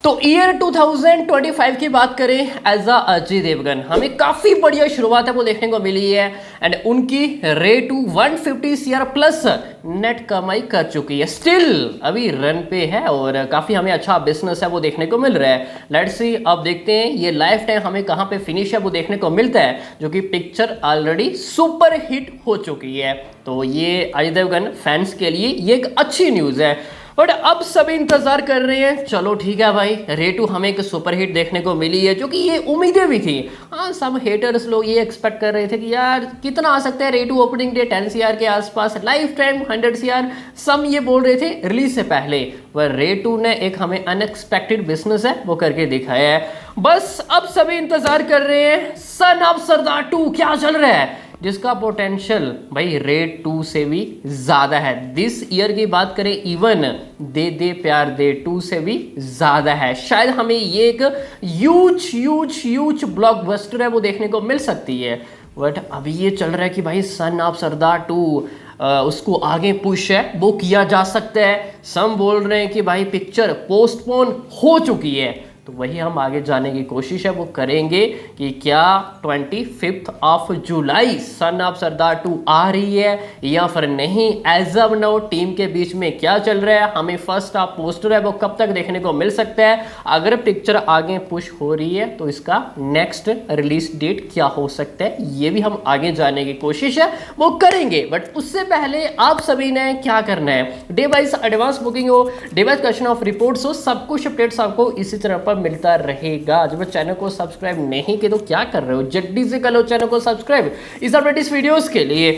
तो ईयर 2025 की बात करें एज अजय देवगन, हमें काफी बढ़िया शुरुआत है वो देखने को मिली है एंड उनकी rate to 150 CR plus net कमाई कर चुकी है। स्टिल अभी रन पे है और काफी हमें अच्छा बिजनेस है वो देखने को मिल रहा है। लेट्स सी, अब देखते हैं ये लाइफ टाइम हमें कहां पे फिनिश है वो देखने को मिलता है, जो कि पिक्चर ऑलरेडी सुपर हिट हो चुकी है। तो ये अजय देवगन फैंस के लिए ये एक अच्छी न्यूज है। बट अब सभी इंतजार कर रहे हैं, चलो ठीक है भाई, रेटू हमें एक सुपरहिट देखने को मिली है, जो कि ये उम्मीदें भी थी। हाँ, सब हेटर्स लोग ये एक्सपेक्ट कर रहे थे कि यार कितना आ सकता है रेटू ओपनिंग डे 10 सीआर के आसपास, लाइफ टाइम 100 सीआर, सब ये बोल रहे थे रिलीज से पहले। पर रेटू ने एक हमें अनएक्सपेक्टेड बिजनेस है वो करके दिखाया है। बस अब सभी इंतजार कर रहे हैं सन ऑफ सरदार 2 क्या चल रहा है, जिसका पोटेंशियल भाई रेड 2 से भी ज्यादा है। दिस ईयर की बात करें इवन दे दे प्यार दे 2 से भी ज्यादा है। शायद हमें ये एक ह्यूज ह्यूज ह्यूज ब्लॉकबस्टर है वो देखने को मिल सकती है। बट अभी ये चल रहा है कि भाई सन ऑफ सरदार 2 उसको आगे पुश है वो किया जा सकता है। सम बोल रहे हैं कि भाई पिक्चर पोस्टपोन हो चुकी है। तो वही हम आगे जाने की कोशिश है वो करेंगे कि क्या 25 of July sun of Sardar 2 आ रही है या फिर नहीं। एज ऑफ नाउ टीम के बीच में क्या चल रहा है, हमें फर्स्ट ऑफ पोस्टर है वो कब तक देखने को मिल सकता है। अगर पिक्चर आगे पुश हो रही है तो इसका नेक्स्ट रिलीज डेट क्या हो सकता है, ये भी हम आगे जाने की कोशिश है वो करेंगे। बट उससे पहले आप सभी ने क्या करना है, डे वाइज एडवांस बुकिंग हो, day wise question of reports हो, सब कुछ अपडेट्स आपको इसी तरह पर मिलता रहेगा। जब चैनल को सब्सक्राइब नहीं किया तो क्या कर रहे हो, जल्दी से कर लो चैनल को सब्सक्राइब इस अपडेट इस वीडियोस के लिए।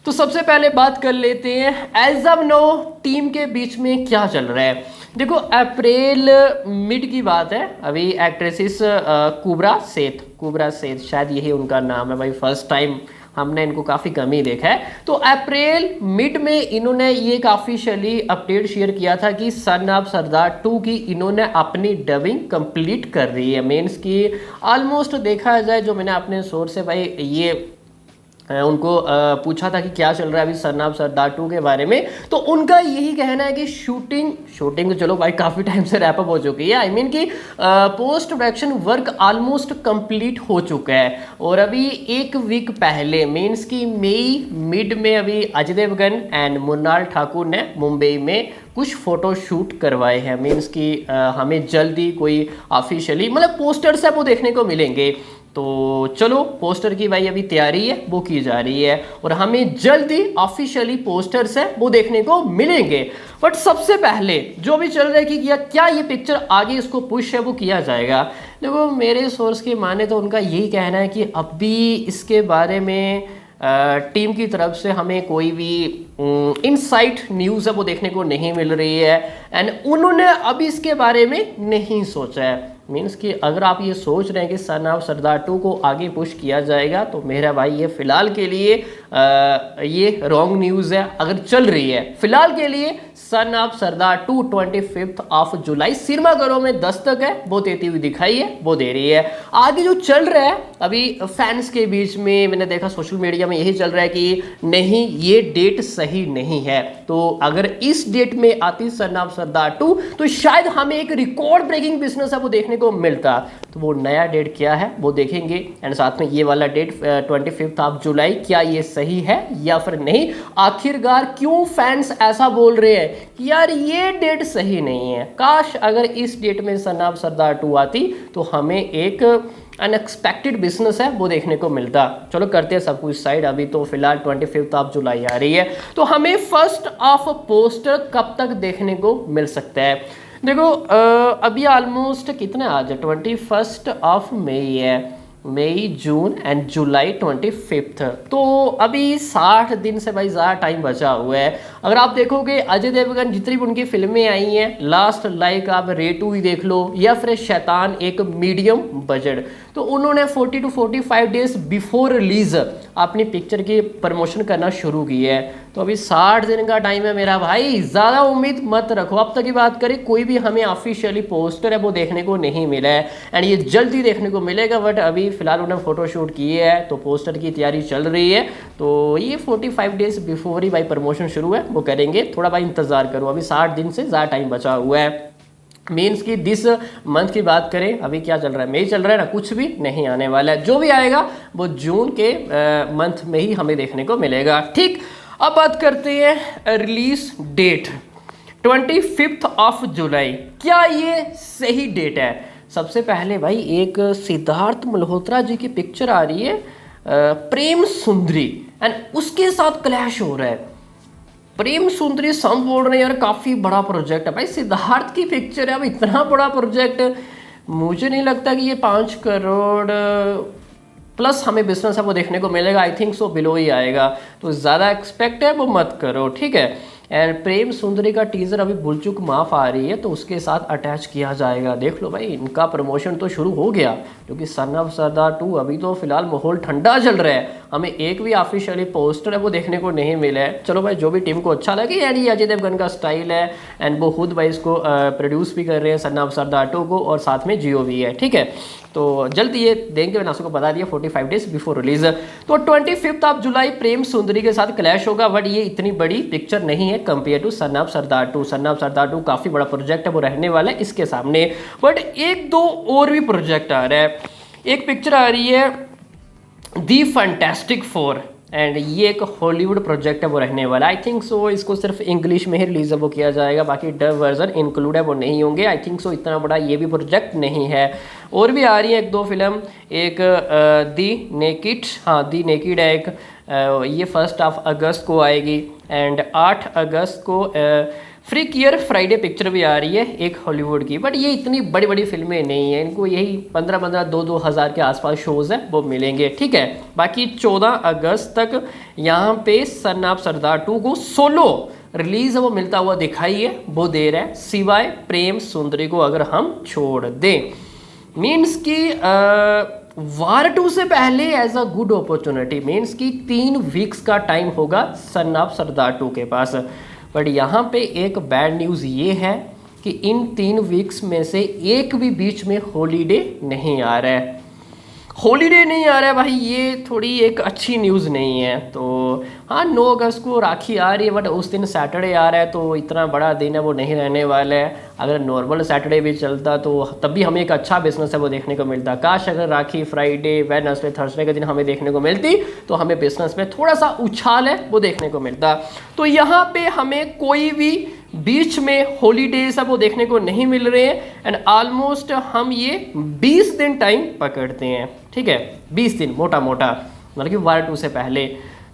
तो सबसे पहले बात कर लेते हैं एज ऑफ नाउ टीम के बीच में क्या चल रहा है। देखो अप्रैल मिड की बात है, अभी एक्ट्रेसिस कुबरा सेठ शायद यही उनका नाम है भाई, फर्स्ट टाइम हमने इनको काफ़ी कम ही देखा है। तो अप्रैल मिड में इन्होंने ये ऑफिशियली अपडेट शेयर किया था कि सन ऑफ सरदार 2 की इन्होंने अपनी डबिंग कंप्लीट कर रही है। मीन्स कि ऑलमोस्ट देखा जाए, जो मैंने अपने सोर्स से भाई ये उनको पूछा था कि क्या चल रहा है अभी सन ऑफ सरदार 2 के बारे में, तो उनका यही कहना है कि शूटिंग तो चलो भाई काफ़ी टाइम से रैप अप हो चुकी है। आई मीन कि post production work almost complete हो चुका है। और अभी एक वीक पहले मीन्स कि मई मिड में अभी अजय देवगन एंड मुन्नाल ठाकुर ने मुंबई में कुछ फोटो शूट करवाए हैं। मीन्स कि हमें जल्दी कोई ऑफिशियली मतलब पोस्टर्स है वो देखने को मिलेंगे। तो चलो पोस्टर की भाई अभी तैयारी है वो की जा रही है और हमें जल्दी ऑफिशियली पोस्टर्स है वो देखने को मिलेंगे। बट सबसे पहले जो भी चल रहा है कि क्या ये पिक्चर आगे इसको पुश है वो किया जाएगा। देखो मेरे सोर्स के माने तो उनका यही कहना है कि अभी इसके बारे में टीम की तरफ से हमें कोई भी इनसाइट न्यूज़ है वो देखने को नहीं मिल रही है एंड उन्होंने अभी इसके बारे में नहीं सोचा है। मीन्स कि अगर आप ये सोच रहे हैं कि सन ऑफ सरदार 2 को आगे पुश किया जाएगा तो मेरा भाई ये फिलहाल के लिए ये रॉन्ग न्यूज़ है। अगर चल रही है फिलहाल के लिए सन ऑफ सरदार 2 25 ऑफ जुलाई सिनेमाघरों में दस्तक है वो देती हुई दिखाई है वो दे रही है। आगे जो चल रहा है अभी फैंस के बीच में मैंने देखा सोशल मीडिया में यही चल रहा है कि नहीं ये डेट सही नहीं है। तो अगर इस डेट में आती सन ऑफ सरदार 2 तो शायद हमें एक रिकॉर्ड ब्रेकिंग बिजनेस है वो देखने को मिलता। तो वो नया डेट क्या है वो देखेंगे एंड साथ में ये वाला डेट 25 ऑफ जुलाई क्या ये सही है या फिर नहीं। आखिरकार क्यों फैंस ऐसा बोल रहे हैं कि यार ये डेट सही नहीं है, काश अगर इस डेट में सन ऑफ सरदार 2 आती तो हमें एक अनएक्सपेक्टेड बिजनेस है वो देखने को मिलता। चलो करते हैं सब कुछ साइड, अभी तो फिलहाल 25 ऑफ जुलाई आ रही है। तो हमें फर्स्ट ऑफ पोस्टर कब तक देखने को मिल सकता है। देखो अभी ऑलमोस्ट कितने आज 21 ऑफ मई है, मई जून एंड जुलाई 25। तो अभी 60 दिन से भाई ज़्यादा टाइम बचा हुआ है। अगर आप देखोगे अजय देवगन जितनी भी उनकी फिल्में आई हैं लास्ट लाइक आप रेटू ही देख लो या फिर शैतान एक मीडियम बजट, तो उन्होंने 40 to 45 डेज बिफोर रिलीज अपनी पिक्चर की प्रमोशन करना शुरू की है। तो अभी 60 दिन का टाइम है मेरा भाई, ज़्यादा उम्मीद मत रखो। अब तक की बात करें कोई भी हमें ऑफिशियली पोस्टर है वो देखने को नहीं मिला है एंड ये जल्दी देखने को मिलेगा। बट अभी फिलहाल उन्होंने फोटोशूट किए है तो पोस्टर की तैयारी चल रही है। तो ये 45 डेज बिफोर ही भाई प्रमोशन शुरू है वो करेंगे, थोड़ा भाई इंतजार करो, अभी 60 दिन से ज़्यादा टाइम बचा हुआ है। मीन्स कि दिस मंथ की बात करें, अभी क्या चल रहा है, मई चल रहा है ना, कुछ भी नहीं आने वाला है। जो भी आएगा वो जून के मंथ में ही हमें देखने को मिलेगा। ठीक, अब बात करते हैं रिलीज डेट 25 ऑफ जुलाई। क्या ये सही डेट है? सबसे पहले भाई एक सिद्धार्थ मल्होत्रा जी की पिक्चर आ रही है प्रेम सुंदरी, एंड उसके साथ क्लैश हो रहा है। प्रेम सुंदरी सब बोल रहे हैं यार काफ़ी बड़ा प्रोजेक्ट है। भाई सिद्धार्थ की पिक्चर है, अब इतना बड़ा प्रोजेक्ट मुझे नहीं लगता कि ये 5 करोड़ प्लस हमें बिजनेस है वो देखने को मिलेगा। आई थिंक सो बिलो ही आएगा, तो ज़्यादा एक्सपेक्ट है वो मत करो, ठीक है। एंड प्रेम सुंदरी का टीज़र अभी बुलचुक माफ आ रही है तो उसके साथ अटैच किया जाएगा। देख लो भाई, इनका प्रमोशन तो शुरू हो गया, क्योंकि सन ऑफ सरदार 2 अभी तो फिलहाल माहौल ठंडा चल रहा है। हमें एक भी ऑफिशियली पोस्टर है वो देखने को नहीं मिला है। चलो भाई, जो भी टीम को अच्छा लगे, यार ये अजय देवगन का स्टाइल है एंड वो खुद भाई इसको प्रोड्यूस भी कर रहे हैं सन ऑफ सरदार 2 को, और साथ में जियो भी है, ठीक है। तो जल्दी ये देंगे, मैंने आपको बता दिया 45 डेज बिफोर रिलीज। तो 25 ऑफ जुलाई प्रेम सुंदरी के साथ क्लैश होगा, बट ये इतनी बड़ी पिक्चर नहीं है compare to son of Sardar 2। Son of Sardar 2 काफ़ी बड़ा प्रोजेक्ट है, वो रहने वाला है इसके सामने। बट एक दो और भी प्रोजेक्ट आ रहा है। एक पिक्चर आ रही है दी फैंटास्टिक फोर, एंड ये एक हॉलीवुड प्रोजेक्ट है वो रहने वाला। आई थिंक सो इसको सिर्फ इंग्लिश में ही रिलीज वो किया जाएगा, बाकी डब वर्जन इंक्लूड है वो नहीं होंगे। आई थिंक सो इतना बड़ा ये भी प्रोजेक्ट नहीं है। और भी आ रही है एक दो फिल्म, एक दी नेकिड, हाँ दी नेकिड है एक, ये 1 अगस्त को आएगी, एंड 8 अगस्त को फ्रीकियर फ्राइडे पिक्चर भी आ रही है एक हॉलीवुड की। बट ये इतनी बड़ी बड़ी फिल्में नहीं है, इनको यही 15-15 2-2 हज़ार के आसपास शोज़ है वो मिलेंगे, ठीक है। बाकी 14 अगस्त तक यहाँ पे सन ऑफ सरदार 2 को सोलो रिलीज वो मिलता हुआ दिखाई है, वो दे रहा है, सिवाय प्रेम सुंदरी को अगर हम छोड़ दें। मीन्स की वार 2 से पहले as a good opportunity, means की 3 वीक्स का टाइम होगा सन ऑफ सरदार 2 के पास। बट यहाँ पे एक बैड न्यूज़ ये है कि इन 3 वीक्स में से एक भी बीच में हॉलीडे नहीं आ रहा है। हॉलीडे नहीं आ रहा है भाई, ये थोड़ी एक अच्छी न्यूज़ नहीं है। तो हाँ, 9 अगस्त को राखी आ रही है, बट उस दिन सैटरडे आ रहा है, तो इतना बड़ा दिन है वो नहीं रहने वाला है। अगर नॉर्मल सैटरडे भी चलता तो तब भी हमें एक अच्छा बिजनेस है वो देखने को मिलता। काश अगर राखी फ्राइडे वेडनेसडे थर्सडे के दिन हमें देखने को मिलती तो हमें बिजनेस में थोड़ा सा उछाल है वो देखने को मिलता। तो यहाँ पे हमें कोई भी बीच में हॉलीडेज है वो देखने को नहीं मिल रहे हैं, एंड ऑलमोस्ट हम ये 20 दिन टाइम पकड़ते हैं, ठीक है, 20 दिन मोटा मोटा, मतलब कि वार 2 से पहले।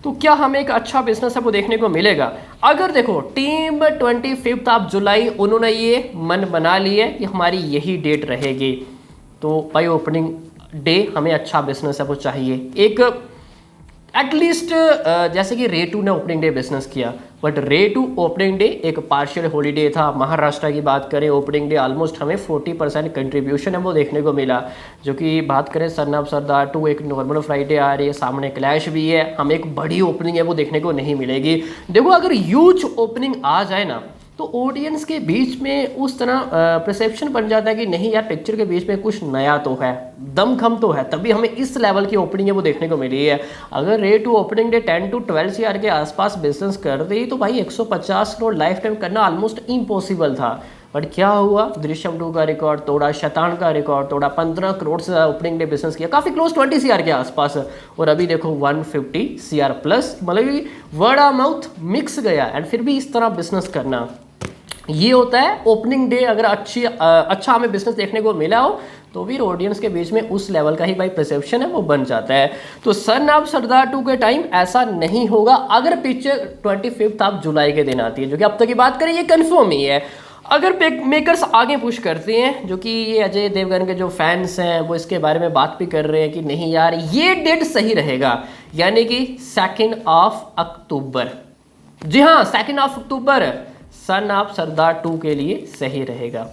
तो क्या हमें एक अच्छा बिजनेस है वो देखने को मिलेगा? अगर देखो टीम 25 ऑफ जुलाई उन्होंने ये मन बना लिया कि हमारी यही डेट रहेगी, तो भाई ओपनिंग डे हमें अच्छा बिजनेस है वो चाहिए। एक एटलीस्ट जैसे कि रे 2 ने ओपनिंग डे बिजनेस किया, बट रे 2 ओपनिंग डे एक पार्शियल हॉलीडे था। महाराष्ट्र की बात करें, ओपनिंग डे ऑलमोस्ट हमें 40% कंट्रीब्यूशन है वो देखने को मिला। जो कि बात करें सन ऑफ सरदार 2 एक नॉर्मल फ्राइडे आ रही है, सामने क्लैश भी है, हमें एक बड़ी ओपनिंग है वो देखने को नहीं मिलेगी। देखो अगर ह्यूज ओपनिंग आ जाए ना, तो ऑडियंस के बीच में उस तरह परसेप्शन बन जाता है कि नहीं यार पिक्चर के बीच में कुछ नया तो है, दमखम तो है, तभी हमें इस लेवल की ओपनिंग है वो देखने को मिली है। अगर रे 2 ओपनिंग डे 10 to 12 CR के आसपास बिजनेस कर दी तो भाई 150 करोड़ लाइफ टाइम करना ऑलमोस्ट इम्पॉसिबल था। बट क्या हुआ, दृश्यम 2 का रिकॉर्ड तोड़ा, शैतान का रिकॉर्ड तोड़ा, 15 करोड़ से ओपनिंग डे बिजनेस किया, काफ़ी क्लोज 20 CR के आसपास, और अभी देखो 150 CR प्लस, मतलब कि वर्ड ऑफ माउथ मिक्स गया, एंड फिर भी इस तरह बिजनेस करना, ये होता है ओपनिंग डे। अगर अच्छा हमें बिजनेस देखने को मिला हो तो फिर ऑडियंस के बीच में उस लेवल का ही भाई परसेप्शन है वो बन जाता है। तो सन ऑफ सरदार 2 के टाइम ऐसा नहीं होगा अगर पिक्चर 25 ऑफ जुलाई के दिन आती है, जो कि अब तक की बात करें ये कंफर्म ही है। अगर मेकर्स आगे पुश करते हैं, जो कि ये अजय देवगन के जो फैंस हैं वो इसके बारे में बात भी कर रहे हैं कि नहीं यार ये डेट सही रहेगा, यानी कि 2 अक्टूबर। जी हाँ, 2 अक्टूबर सन ऑफ सरदार 2 के लिए सही रहेगा,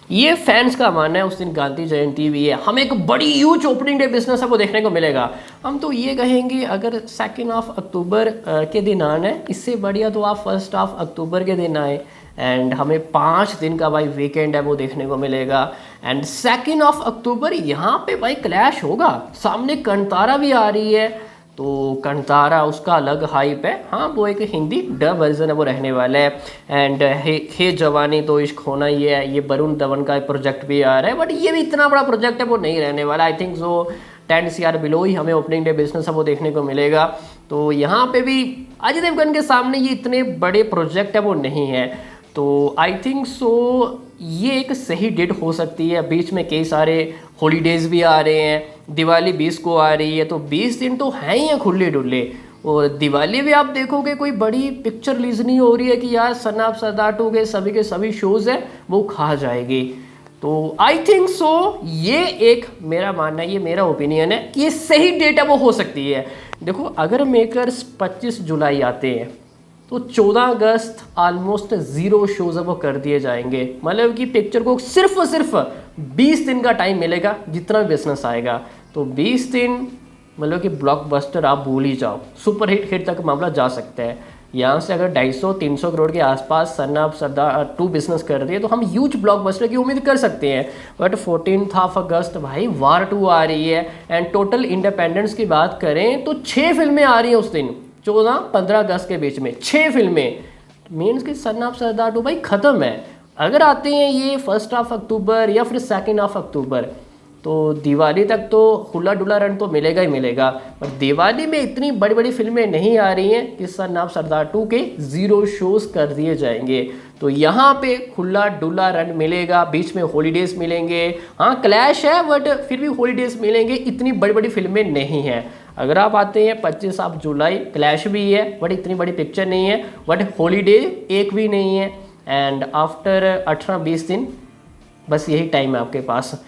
ये फैंस का मानना है। उस दिन गांधी जयंती भी है, हमें एक बड़ी ह्यूज ओपनिंग डे बिजनेस है वो देखने को मिलेगा। हम तो ये कहेंगे अगर 2 अक्टूबर के दिन आना है, इससे बढ़िया तो आप 1 अक्टूबर के दिन आए, एंड हमें 5 दिन का भाई वीकेंड है वो देखने को मिलेगा। एंड 2 अक्टूबर यहाँ पे भाई क्लैश होगा, सामने कंतारा भी आ रही है, तो कंतारा उसका अलग हाइप है। हाँ वो एक हिंदी डब वर्जन है वो रहने वाला है। एंड हे जवानी तो इश्क होना ही है, ये वरुण धवन का प्रोजेक्ट भी आ रहा है, बट ये भी इतना बड़ा प्रोजेक्ट है वो नहीं रहने वाला। I think so 10 CR below ही हमें ओपनिंग डे बिजनेस है वो देखने को मिलेगा। तो यहाँ पे भी अजय देवगन के सामने ये इतने बड़े प्रोजेक्ट है वो नहीं है। तो आई थिंक सो ये एक सही डेट हो सकती है। बीच में कई सारे हॉलीडेज़ भी आ रहे हैं, दिवाली 20 को आ रही है, तो 20 दिन तो हैं ही हैं खुले डुल्ले। और दिवाली भी आप देखोगे कोई बड़ी पिक्चर रिलीज नहीं हो रही है कि यार सन ऑफ सरदार 2 के सभी शोज़ हैं वो खा जाएगी। तो आई थिंक सो ये एक मेरा मानना है, ये मेरा ओपिनियन है कि ये सही डेट है वो हो सकती है। देखो अगर मेकर्स 25 जुलाई आते हैं तो 14 अगस्त ऑलमोस्ट 0 शोज़ वो कर दिए जाएंगे। मतलब कि पिक्चर को सिर्फ और सिर्फ 20 दिन का टाइम मिलेगा जितना बिजनेस आएगा। तो 20 दिन मतलब कि ब्लॉकबस्टर आप भूल ही जाओ, सुपर हिट तक मामला जा सकता है। यहाँ से अगर 250-300 करोड़ के आसपास सन ऑफ सरदार 2 बिजनेस कर दिए तो हम ह्यूज ब्लॉकबस्टर की उम्मीद कर सकते हैं। बट 14 अगस्त भाई वार 2 आ रही है। एंड टोटल इंडिपेंडेंस की बात करें तो 6 फिल्में आ रही हैं उस दिन, 14-15 अगस्त के बीच में 6 फिल्में। मीन्स कि सन ऑफ सरदार 2 भाई ख़त्म है। अगर आते हैं ये 1 अक्टूबर या फिर 2 अक्टूबर तो दिवाली तक तो खुला डुला रन तो मिलेगा ही मिलेगा। पर दिवाली में इतनी बड़ी बड़ी फिल्में नहीं आ रही हैं कि सन ऑफ सरदार 2 के 0 शोज़ कर दिए जाएंगे। तो यहाँ पे खुला डुला रन मिलेगा, बीच में हॉलीडेज़ मिलेंगे। हाँ क्लैश है बट फिर भी हॉलीडेज़ मिलेंगे, इतनी बड़ी बड़ी फिल्में नहीं हैं। अगर आप आते हैं 25 जुलाई क्लैश भी है बट इतनी बड़ी पिक्चर नहीं है, बट हॉलीडे एक भी नहीं है। एंड आफ्टर 18-20 दिन बस यही टाइम है आपके पास।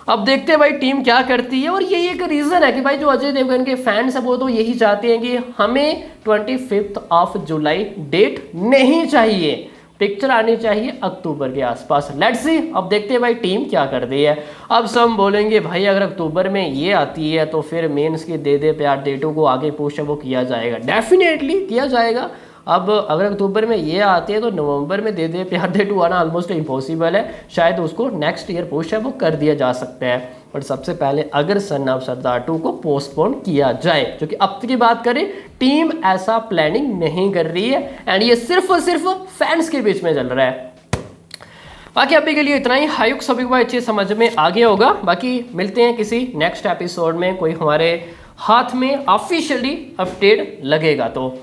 अब देखते हैं भाई टीम क्या करती है। और यही एक रीज़न है कि भाई जो अजय देवगन के फैंस हैं वो तो यही चाहते हैं कि हमें 25 जुलाई डेट नहीं चाहिए, पिक्चर आनी चाहिए अक्टूबर के आसपास। लेट्स सी, अब देखते हैं भाई टीम क्या कर रही है। अब सब बोलेंगे भाई अगर अक्टूबर में ये आती है तो फिर मेंस की दे दे प्यार डेटों को आगे पुश वो किया जाएगा, डेफिनेटली किया जाएगा। अब अगर अक्टूबर में ये आते हैं तो नवंबर में दे दे प्यार दे 2 आना ऑलमोस्ट इम्पॉसिबल है। शायद उसको नेक्स्ट ईयर पुश है वो कर दिया जा सकता है। बट सबसे पहले अगर सन ऑफ सरदार 2 को पोस्टपोन किया जाए, जो कि अब की बात करें टीम ऐसा प्लानिंग नहीं कर रही है। एंड ये सिर्फ और सिर्फ फैंस के बीच में चल रहा है। बाकी अभी के लिए इतना ही। हायुक सभी को अच्छे समझ में आ गया होगा। बाकी मिलते हैं किसी नेक्स्ट एपिसोड में, कोई हमारे हाथ में ऑफिशियली अपडेट लगेगा तो।